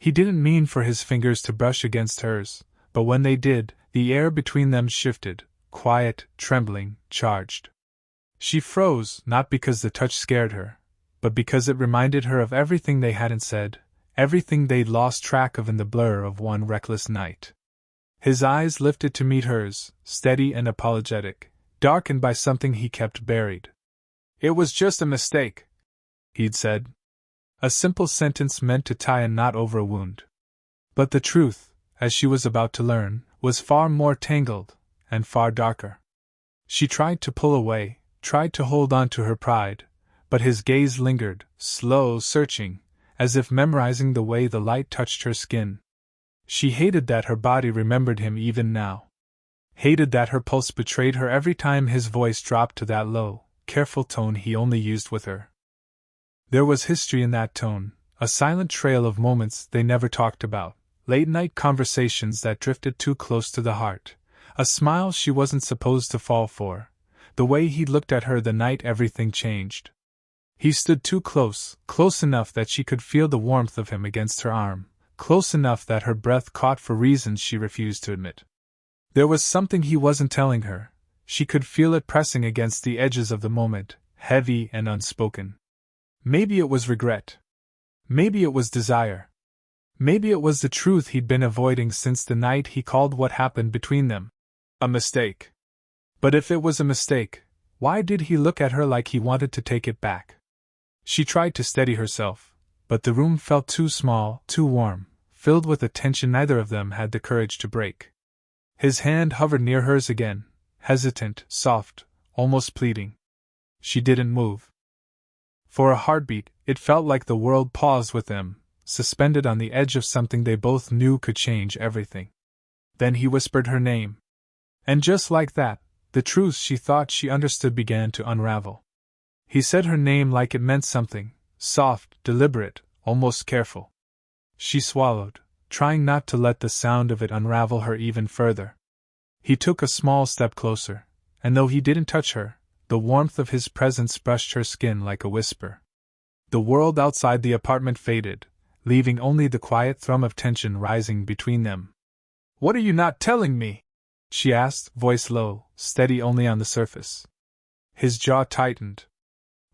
He didn't mean for his fingers to brush against hers, but when they did, the air between them shifted, quiet, trembling, charged. She froze, not because the touch scared her, but because it reminded her of everything they hadn't said, everything they'd lost track of in the blur of one reckless night. His eyes lifted to meet hers, steady and apologetic, darkened by something he kept buried. "It was just a mistake," he'd said. A simple sentence meant to tie a knot over a wound. But the truth, as she was about to learn, was far more tangled, and far darker. She tried to pull away, tried to hold on to her pride, but his gaze lingered, slow, searching, as if memorizing the way the light touched her skin. She hated that her body remembered him even now. Hated that her pulse betrayed her every time his voice dropped to that low, careful tone he only used with her. There was history in that tone, a silent trail of moments they never talked about, late-night conversations that drifted too close to the heart, a smile she wasn't supposed to fall for, the way he looked at her the night everything changed. He stood too close, close enough that she could feel the warmth of him against her arm, close enough that her breath caught for reasons she refused to admit. There was something he wasn't telling her. She could feel it pressing against the edges of the moment, heavy and unspoken. Maybe it was regret. Maybe it was desire. Maybe it was the truth he'd been avoiding since the night he called what happened between them a mistake. But if it was a mistake, why did he look at her like he wanted to take it back? She tried to steady herself, but the room felt too small, too warm, filled with a tension neither of them had the courage to break. His hand hovered near hers again, hesitant, soft, almost pleading. She didn't move. For a heartbeat, it felt like the world paused with them, suspended on the edge of something they both knew could change everything. Then he whispered her name. And just like that, the truths she thought she understood began to unravel. He said her name like it meant something, soft, deliberate, almost careful. She swallowed, trying not to let the sound of it unravel her even further. He took a small step closer, and though he didn't touch her, the warmth of his presence brushed her skin like a whisper. The world outside the apartment faded, leaving only the quiet thrum of tension rising between them. "What are you not telling me?" she asked, voice low, steady only on the surface. His jaw tightened.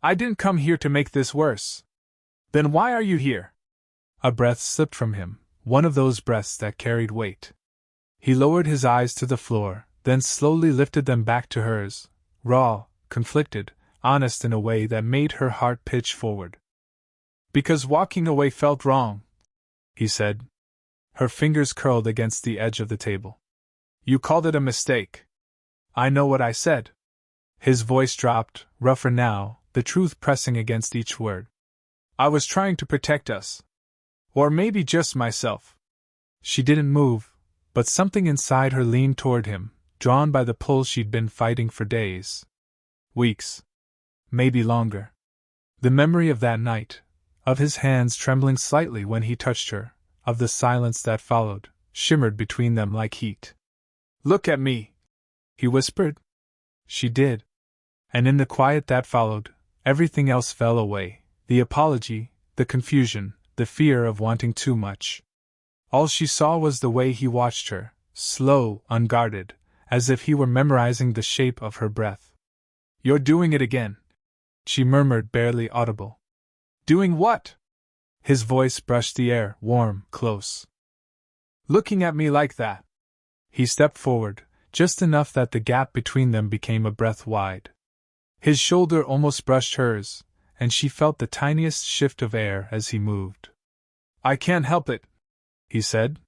"I didn't come here to make this worse." "Then why are you here?" A breath slipped from him, one of those breaths that carried weight. He lowered his eyes to the floor, then slowly lifted them back to hers, raw, conflicted, honest in a way that made her heart pitch forward. "Because walking away felt wrong," he said. Her fingers curled against the edge of the table. "You called it a mistake." "I know what I said." His voice dropped, rougher now, the truth pressing against each word. "I was trying to protect us. Or maybe just myself." She didn't move, but something inside her leaned toward him, drawn by the pull she'd been fighting for days. Weeks. Maybe longer. The memory of that night, of his hands trembling slightly when he touched her, of the silence that followed, shimmered between them like heat. "Look at me," he whispered. She did. And in the quiet that followed, everything else fell away, the apology, the confusion, the fear of wanting too much. All she saw was the way he watched her, slow, unguarded, as if he were memorizing the shape of her breath. "You're doing it again," she murmured, barely audible. "Doing what?" His voice brushed the air, warm, close. "Looking at me like that." He stepped forward, just enough that the gap between them became a breath wide. His shoulder almost brushed hers, and she felt the tiniest shift of air as he moved. "I can't help it," he said.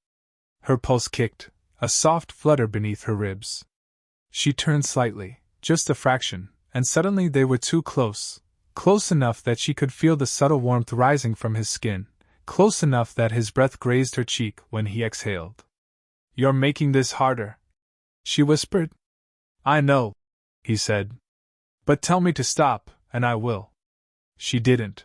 Her pulse kicked, a soft flutter beneath her ribs. She turned slightly, just a fraction, and suddenly they were too close, close enough that she could feel the subtle warmth rising from his skin, close enough that his breath grazed her cheek when he exhaled. "You're making this harder," she whispered. "I know," he said. "But tell me to stop, and I will." She didn't.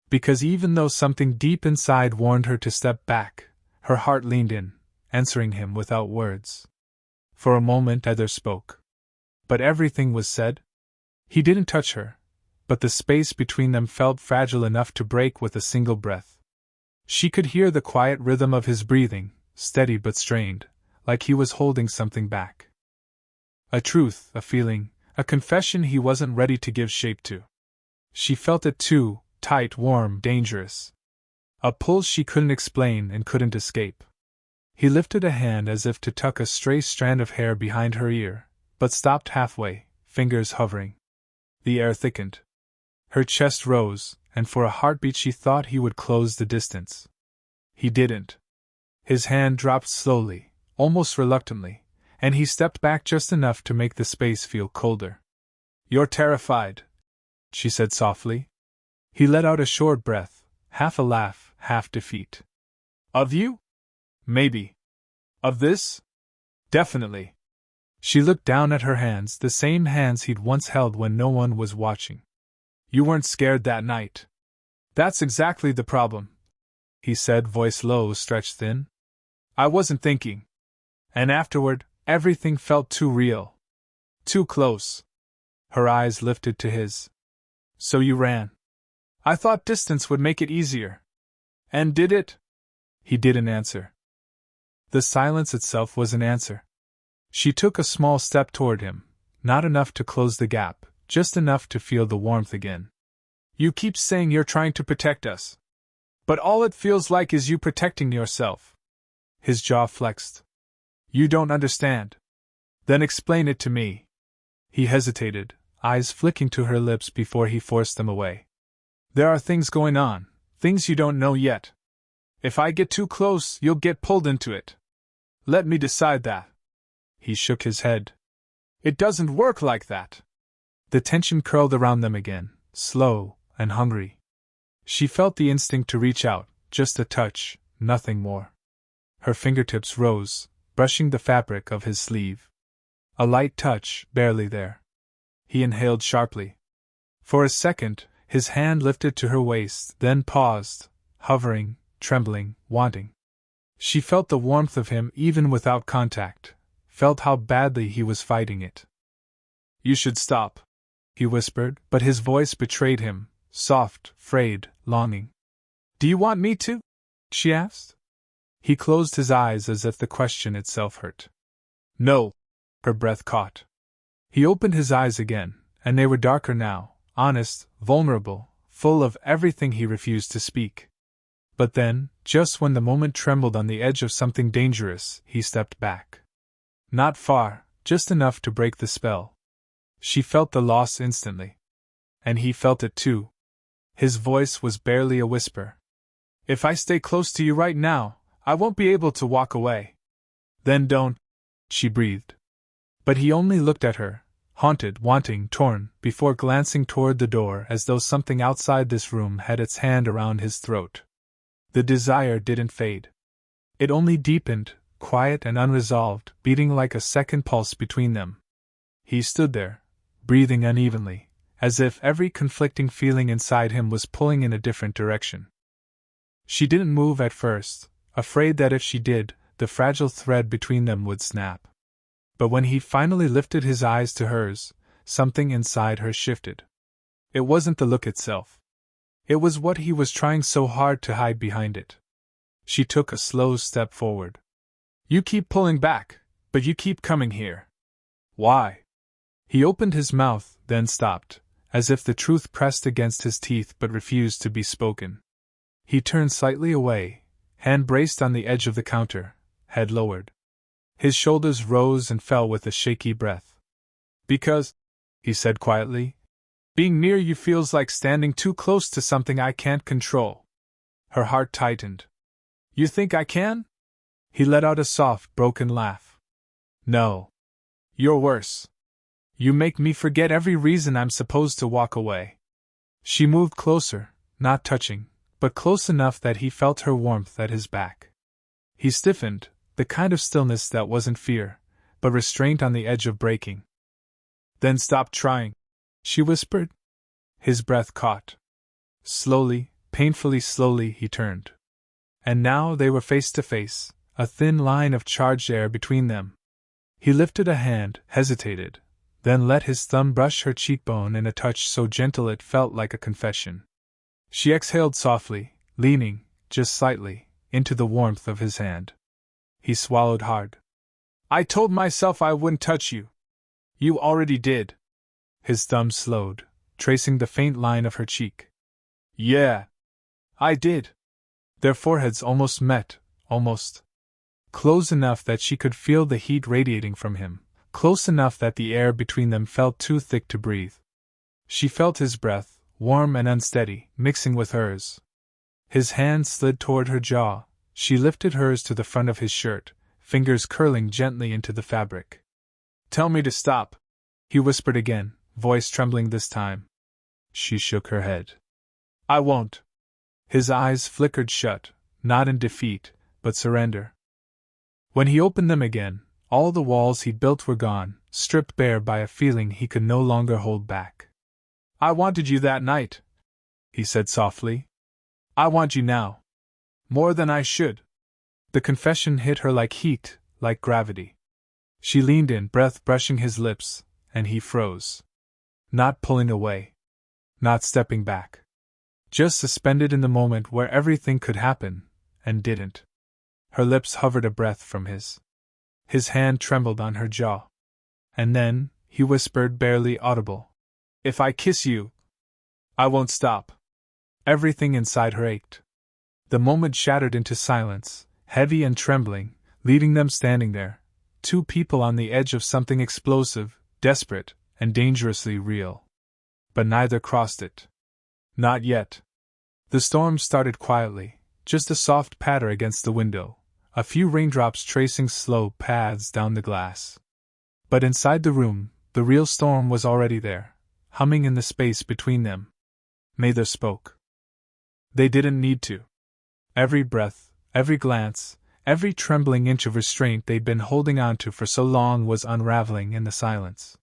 Because even though something deep inside warned her to step back, her heart leaned in, answering him without words. For a moment neither spoke. But everything was said. He didn't touch her, but the space between them felt fragile enough to break with a single breath. She could hear the quiet rhythm of his breathing, steady but strained, like he was holding something back. A truth, a feeling, a confession he wasn't ready to give shape to. She felt it too, tight, warm, dangerous. A pull she couldn't explain and couldn't escape. He lifted a hand as if to tuck a stray strand of hair behind her ear, but stopped halfway, fingers hovering. The air thickened. Her chest rose, and for a heartbeat she thought he would close the distance. He didn't. His hand dropped slowly, almost reluctantly, and he stepped back just enough to make the space feel colder. "You're terrified," she said softly. He let out a short breath, half a laugh, half defeat. "Of you? Maybe. Of this? Definitely." She looked down at her hands, the same hands he'd once held when no one was watching. "You weren't scared that night." "That's exactly the problem," he said, voice low, stretched thin. "I wasn't thinking. And afterward, everything felt too real. Too close." Her eyes lifted to his. "So you ran. I thought distance would make it easier. And did it?" He didn't answer. The silence itself was an answer. She took a small step toward him, not enough to close the gap, just enough to feel the warmth again. "You keep saying you're trying to protect us. But all it feels like is you protecting yourself." His jaw flexed. "You don't understand. Then explain it to me." He hesitated, eyes flicking to her lips before he forced them away. "There are things going on, things you don't know yet. If I get too close, you'll get pulled into it. Let me decide that." He shook his head. "It doesn't work like that." The tension curled around them again, slow and hungry. She felt the instinct to reach out, just a touch, nothing more. Her fingertips rose, brushing the fabric of his sleeve. A light touch, barely there. He inhaled sharply. For a second, his hand lifted to her waist, then paused, hovering, trembling, wanting. She felt the warmth of him even without contact, felt how badly he was fighting it. "You should stop," he whispered, but his voice betrayed him, soft, frayed, longing. "Do you want me to?" she asked. He closed his eyes as if the question itself hurt. "No." Her breath caught. He opened his eyes again, and they were darker now, honest, vulnerable, full of everything he refused to speak. But then, just when the moment trembled on the edge of something dangerous, he stepped back. Not far, just enough to break the spell. She felt the loss instantly. And he felt it too. His voice was barely a whisper. "If I stay close to you right now, I won't be able to walk away." "Then don't," she breathed. But he only looked at her, haunted, wanting, torn, before glancing toward the door as though something outside this room had its hand around his throat. The desire didn't fade. It only deepened, quiet and unresolved, beating like a second pulse between them. He stood there, breathing unevenly, as if every conflicting feeling inside him was pulling in a different direction. She didn't move at first, afraid that if she did, the fragile thread between them would snap. But when he finally lifted his eyes to hers, something inside her shifted. It wasn't the look itself. It was what he was trying so hard to hide behind it. She took a slow step forward. "You keep pulling back, but you keep coming here. Why?" He opened his mouth, then stopped, as if the truth pressed against his teeth but refused to be spoken. He turned slightly away, hand braced on the edge of the counter, head lowered. His shoulders rose and fell with a shaky breath. "Because," he said quietly, "being near you feels like standing too close to something I can't control." Her heart tightened. "You think I can?" He let out a soft, broken laugh. "No. You're worse. You make me forget every reason I'm supposed to walk away." She moved closer, not touching, but close enough that he felt her warmth at his back. He stiffened, the kind of stillness that wasn't fear, but restraint on the edge of breaking. "Then stop trying," she whispered. His breath caught. Slowly, painfully slowly, he turned. And now they were face to face, a thin line of charged air between them. He lifted a hand, hesitated, then let his thumb brush her cheekbone in a touch so gentle it felt like a confession. She exhaled softly, leaning, just slightly, into the warmth of his hand. He swallowed hard. I told myself I wouldn't touch you. You already did. His thumb slowed, tracing the faint line of her cheek. Yeah. I did. Their foreheads almost met, almost. Close enough that she could feel the heat radiating from him, close enough that the air between them felt too thick to breathe. She felt his breath, warm and unsteady, mixing with hers. His hand slid toward her jaw. She lifted hers to the front of his shirt, fingers curling gently into the fabric. Tell me to stop, he whispered again, voice trembling this time. She shook her head. I won't. His eyes flickered shut, not in defeat, but surrender. When he opened them again, all the walls he'd built were gone, stripped bare by a feeling he could no longer hold back. I wanted you that night, he said softly. I want you now. More than I should. The confession hit her like heat, like gravity. She leaned in, breath brushing his lips, and he froze. Not pulling away. Not stepping back. Just suspended in the moment where everything could happen, and didn't. Her lips hovered a breath from his. His hand trembled on her jaw. And then, he whispered, barely audible. If I kiss you, I won't stop. Everything inside her ached. The moment shattered into silence, heavy and trembling, leaving them standing there, two people on the edge of something explosive, desperate, and dangerously real. But neither crossed it. Not yet. The storm started quietly, just a soft patter against the window, a few raindrops tracing slow paths down the glass. But inside the room, the real storm was already there, humming in the space between them. Neither spoke. They didn't need to. Every breath, every glance, every trembling inch of restraint they'd been holding on to for so long was unraveling in the silence.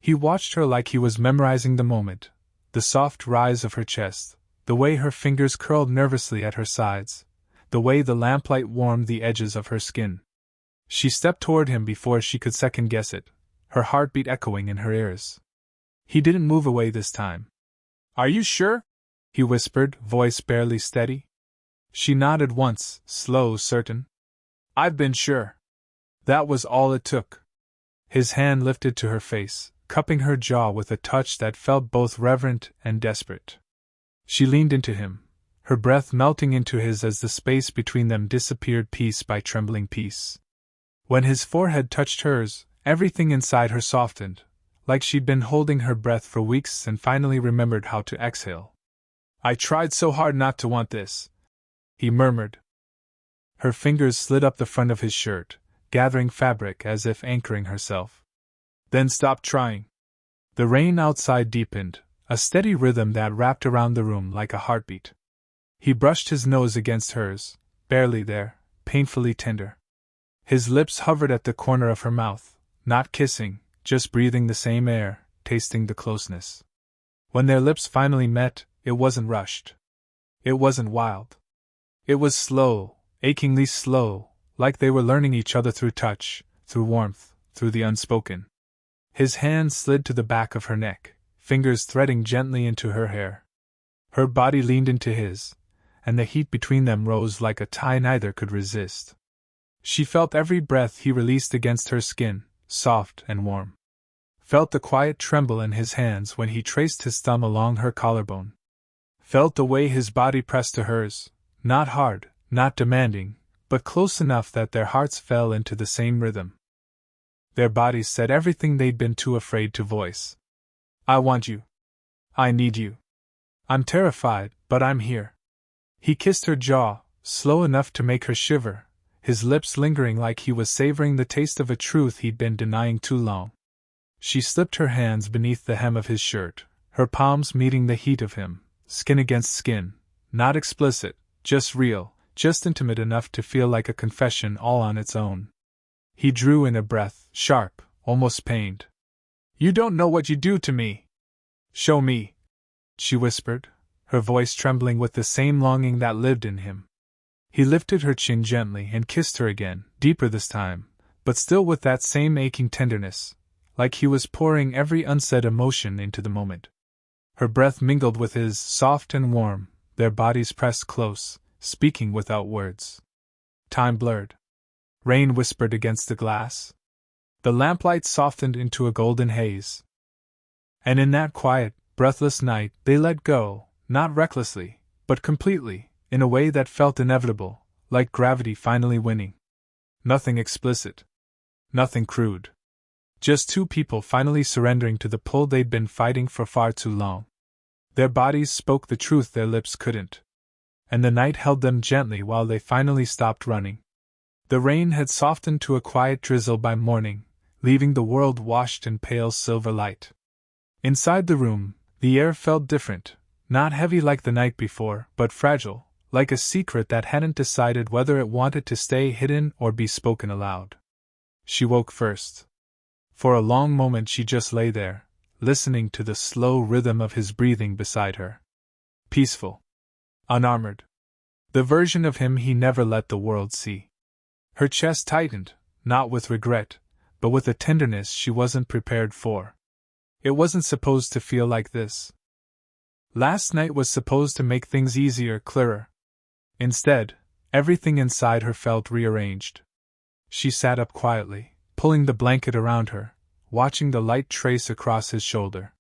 He watched her like he was memorizing the moment, the soft rise of her chest, the way her fingers curled nervously at her sides, the way the lamplight warmed the edges of her skin. She stepped toward him before she could second-guess it, her heartbeat echoing in her ears. He didn't move away this time. Are you sure? He whispered, voice barely steady. She nodded once, slow, certain. I've been sure. That was all it took. His hand lifted to her face, cupping her jaw with a touch that felt both reverent and desperate. She leaned into him, her breath melting into his as the space between them disappeared piece by trembling piece. When his forehead touched hers, everything inside her softened, like she'd been holding her breath for weeks and finally remembered how to exhale. I tried so hard not to want this, he murmured. Her fingers slid up the front of his shirt, gathering fabric as if anchoring herself. Then stopped trying. The rain outside deepened, a steady rhythm that wrapped around the room like a heartbeat. He brushed his nose against hers, barely there, painfully tender. His lips hovered at the corner of her mouth, not kissing, just breathing the same air, tasting the closeness. When their lips finally met, it wasn't rushed. It wasn't wild. It was slow, achingly slow, like they were learning each other through touch, through warmth, through the unspoken. His hand slid to the back of her neck, fingers threading gently into her hair. Her body leaned into his, and the heat between them rose like a tie neither could resist. She felt every breath he released against her skin, soft and warm. Felt the quiet tremble in his hands when he traced his thumb along her collarbone. Felt the way his body pressed to hers, not hard, not demanding, but close enough that their hearts fell into the same rhythm. Their bodies said everything they'd been too afraid to voice. I want you. I need you. I'm terrified, but I'm here. He kissed her jaw, slow enough to make her shiver, his lips lingering like he was savoring the taste of a truth he'd been denying too long. She slipped her hands beneath the hem of his shirt, her palms meeting the heat of him, skin against skin, not explicit, just real, just intimate enough to feel like a confession all on its own. He drew in a breath, sharp, almost pained. You don't know what you do to me. Show me, she whispered, her voice trembling with the same longing that lived in him. He lifted her chin gently and kissed her again, deeper this time, but still with that same aching tenderness, like he was pouring every unsaid emotion into the moment. Her breath mingled with his, soft and warm, their bodies pressed close, speaking without words. Time blurred. Rain whispered against the glass. The lamplight softened into a golden haze. And in that quiet, breathless night they let go, not recklessly, but completely, in a way that felt inevitable, like gravity finally winning. Nothing explicit. Nothing crude. Just two people finally surrendering to the pull they'd been fighting for far too long. Their bodies spoke the truth their lips couldn't. And the night held them gently while they finally stopped running. The rain had softened to a quiet drizzle by morning, leaving the world washed in pale silver light. Inside the room, the air felt different, not heavy like the night before, but fragile, like a secret that hadn't decided whether it wanted to stay hidden or be spoken aloud. She woke first. For a long moment she just lay there, listening to the slow rhythm of his breathing beside her. Peaceful. Unarmored. The version of him he never let the world see. Her chest tightened, not with regret, but with a tenderness she wasn't prepared for. It wasn't supposed to feel like this. Last night was supposed to make things easier, clearer. Instead, everything inside her felt rearranged. She sat up quietly, pulling the blanket around her, watching the light trace across his shoulder.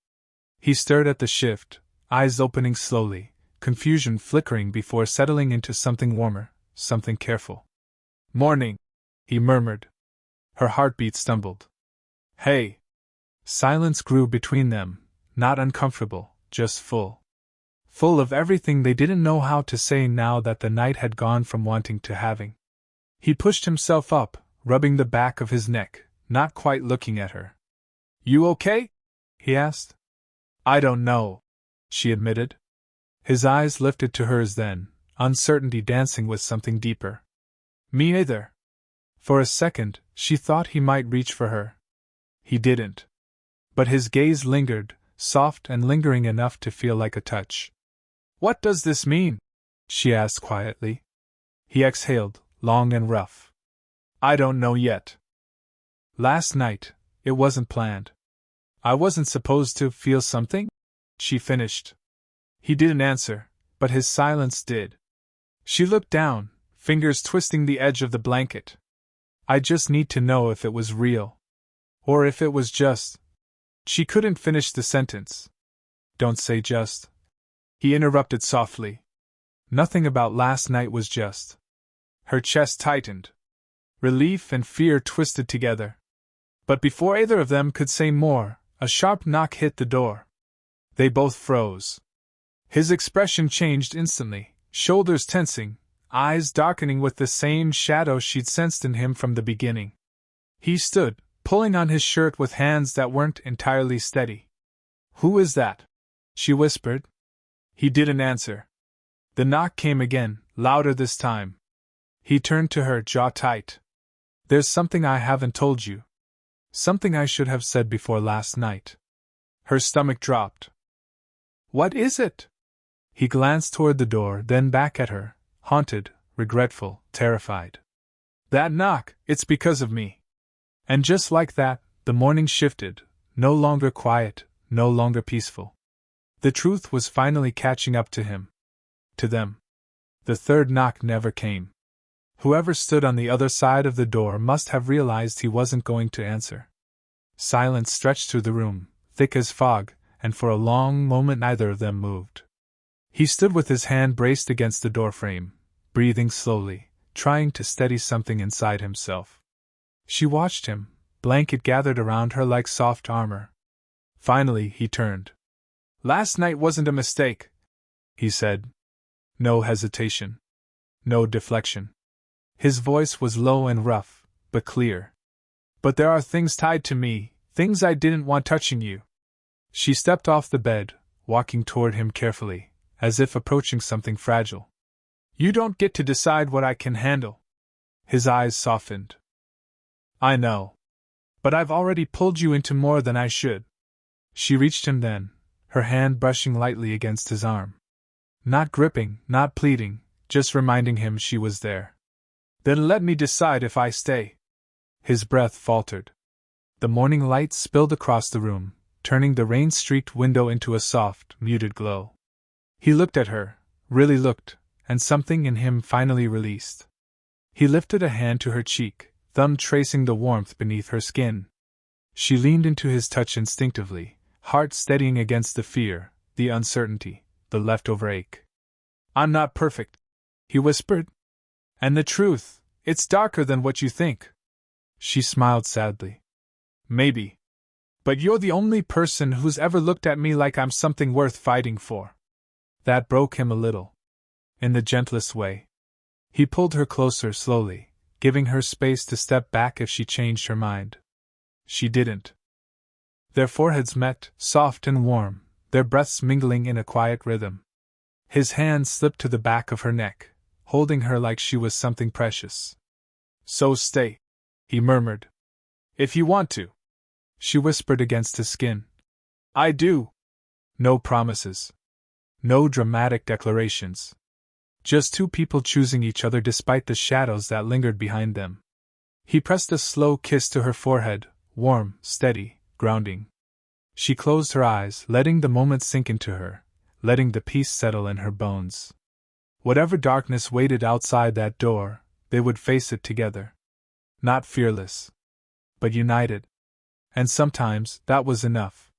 He stared at the shift, eyes opening slowly, confusion flickering before settling into something warmer, something careful. "Morning," he murmured. Her heartbeat stumbled. "Hey." Silence grew between them, not uncomfortable, just full. Full of everything they didn't know how to say now that the night had gone from wanting to having. He pushed himself up, rubbing the back of his neck, not quite looking at her. "You okay?" he asked. "I don't know," she admitted. His eyes lifted to hers then, uncertainty dancing with something deeper. "Me either." For a second, she thought he might reach for her. He didn't. But his gaze lingered, soft and lingering enough to feel like a touch. "What does this mean?" she asked quietly. He exhaled, long and rough. "I don't know yet. Last night, it wasn't planned. I wasn't supposed to feel something?" she finished. He didn't answer, but his silence did. She looked down, fingers twisting the edge of the blanket. "I just need to know if it was real. Or if it was just." She couldn't finish the sentence. "Don't say just," he interrupted softly. "Nothing about last night was just." Her chest tightened. Relief and fear twisted together. But before either of them could say more, a sharp knock hit the door. They both froze. His expression changed instantly, shoulders tensing, eyes darkening with the same shadow she'd sensed in him from the beginning. He stood, pulling on his shirt with hands that weren't entirely steady. "Who is that?" she whispered. He didn't answer. The knock came again, louder this time. He turned to her, jaw tight. "There's something I haven't told you. Something I should have said before last night." Her stomach dropped. "What is it?" He glanced toward the door, then back at her, haunted, regretful, terrified. "That knock, it's because of me." And just like that, the morning shifted, no longer quiet, no longer peaceful. The truth was finally catching up to him. To them. The third knock never came. Whoever stood on the other side of the door must have realized he wasn't going to answer. Silence stretched through the room, thick as fog, and for a long moment neither of them moved. He stood with his hand braced against the doorframe, breathing slowly, trying to steady something inside himself. She watched him, blanket gathered around her like soft armor. Finally, he turned. "Last night wasn't a mistake," he said. No hesitation. No deflection. His voice was low and rough, but clear. "But there are things tied to me, things I didn't want touching you." She stepped off the bed, walking toward him carefully, as if approaching something fragile. "You don't get to decide what I can handle." His eyes softened. "I know. But I've already pulled you into more than I should." She reached him then, her hand brushing lightly against his arm. Not gripping, not pleading, just reminding him she was there. "Then let me decide if I stay." His breath faltered. The morning light spilled across the room, turning the rain-streaked window into a soft, muted glow. He looked at her, really looked, and something in him finally released. He lifted a hand to her cheek, thumb tracing the warmth beneath her skin. She leaned into his touch instinctively, heart steadying against the fear, the uncertainty, the leftover ache. "I'm not perfect," he whispered. "And the truth, it's darker than what you think." She smiled sadly. "Maybe. But you're the only person who's ever looked at me like I'm something worth fighting for." That broke him a little. In the gentlest way. He pulled her closer slowly, giving her space to step back if she changed her mind. She didn't. Their foreheads met, soft and warm, their breaths mingling in a quiet rhythm. His hand slipped to the back of her neck, holding her like she was something precious. "So stay," he murmured. "If you want to." She whispered against his skin. "I do." No promises. No dramatic declarations. Just two people choosing each other despite the shadows that lingered behind them. He pressed a slow kiss to her forehead, warm, steady, grounding. She closed her eyes, letting the moment sink into her, letting the peace settle in her bones. Whatever darkness waited outside that door, they would face it together. Not fearless, but united. And sometimes that was enough.